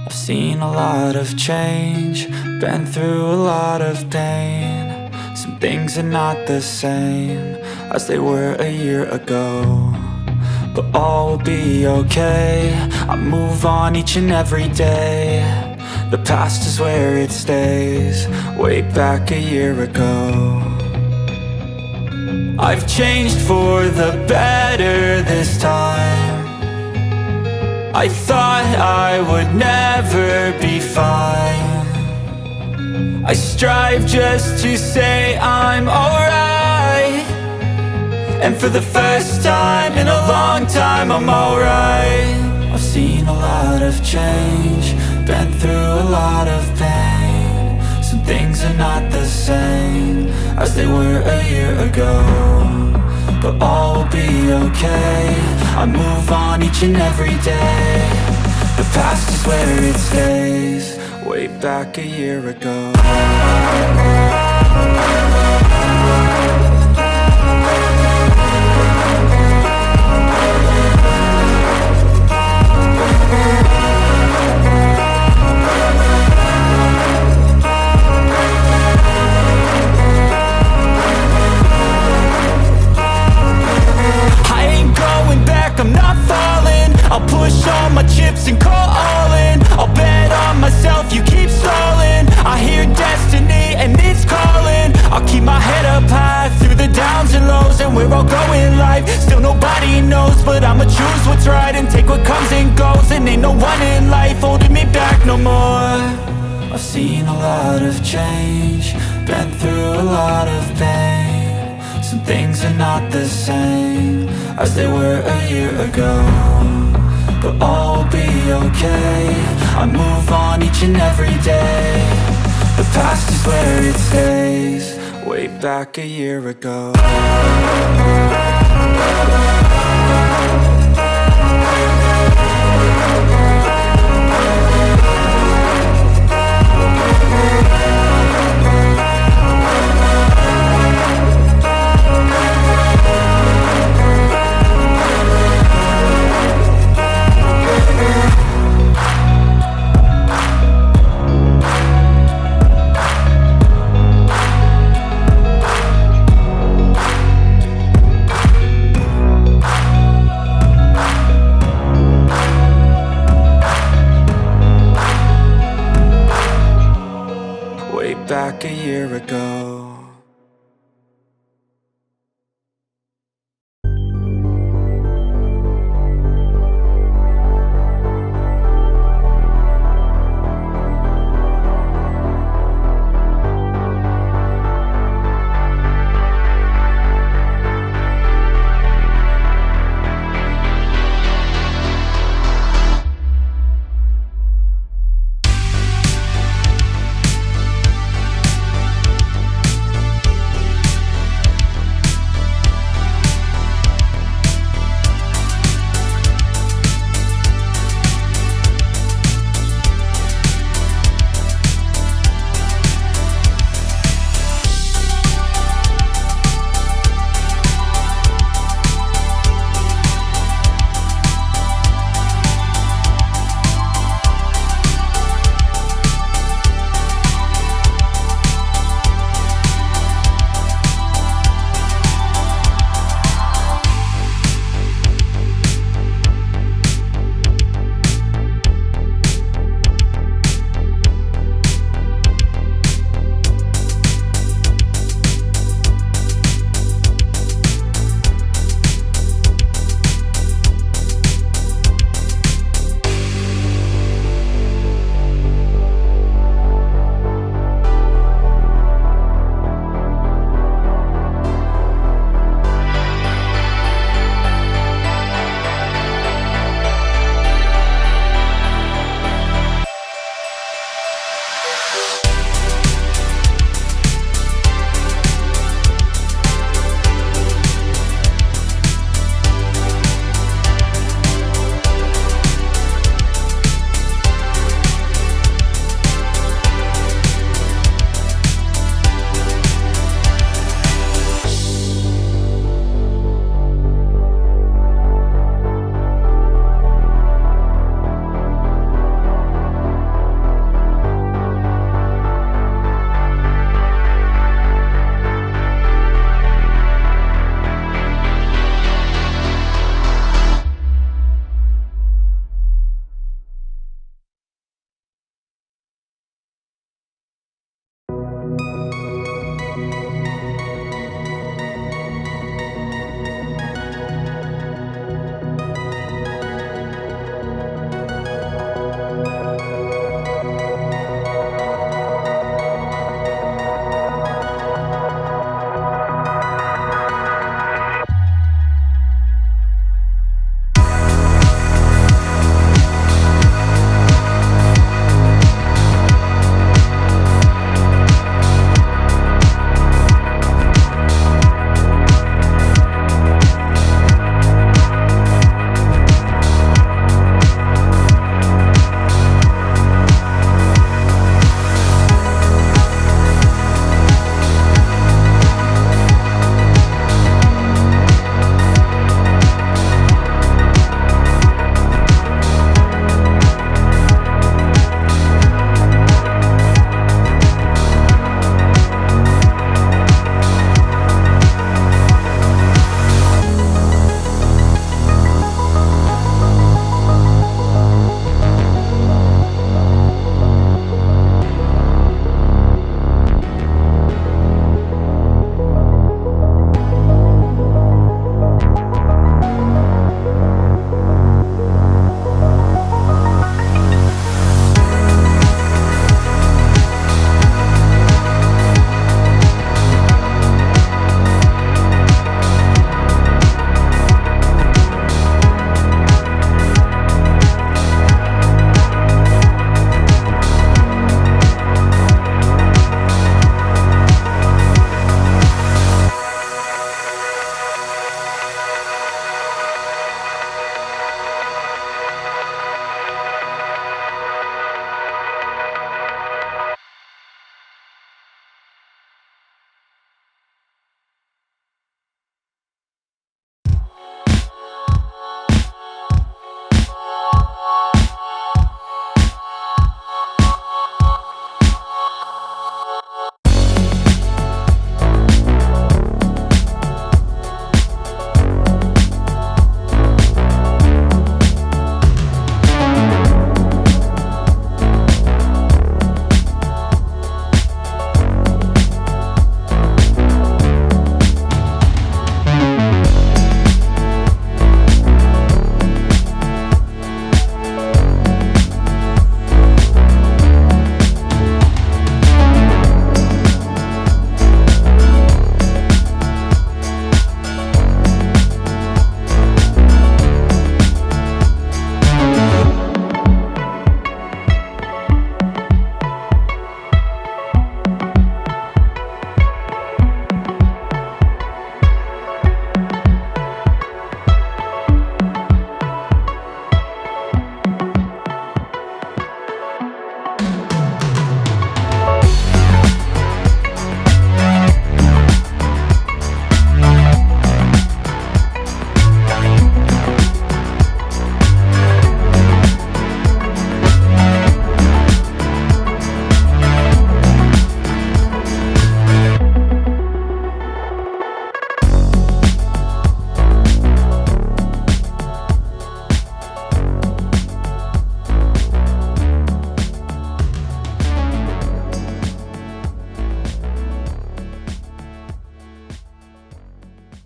I've seen a lot of change, been through a lot of pain. Some things are not the same as they were a year ago, but all will be okay. I move on each and every day. The past is where it stays, way back a year ago. I've changed for the better this time. I thought I would never be fine. I strive just to say I'm alright, and for the first time in a long time I'm alright. I've seen a lot of change, been through a lot of pain. Some things are not the same as they were a year ago, but all will be okay. I move on each and every day. The past is where it stays, way back a year ago. I'm not falling, I'll push all my chips and call all in. I'll bet on myself, you keep stalling. I hear destiny and it's calling. I'll keep my head up high through the downs and lows, and we're all going life. Still nobody knows, but I'ma choose what's right and take what comes and goes. And ain't no one in life holding me back no more. I've seen a lot of change, been through a lot of pain. Some things are not the same as they were a year ago, but all will be okay. I move on each and every day. The past is where it stays, way back a year ago. Back a year ago.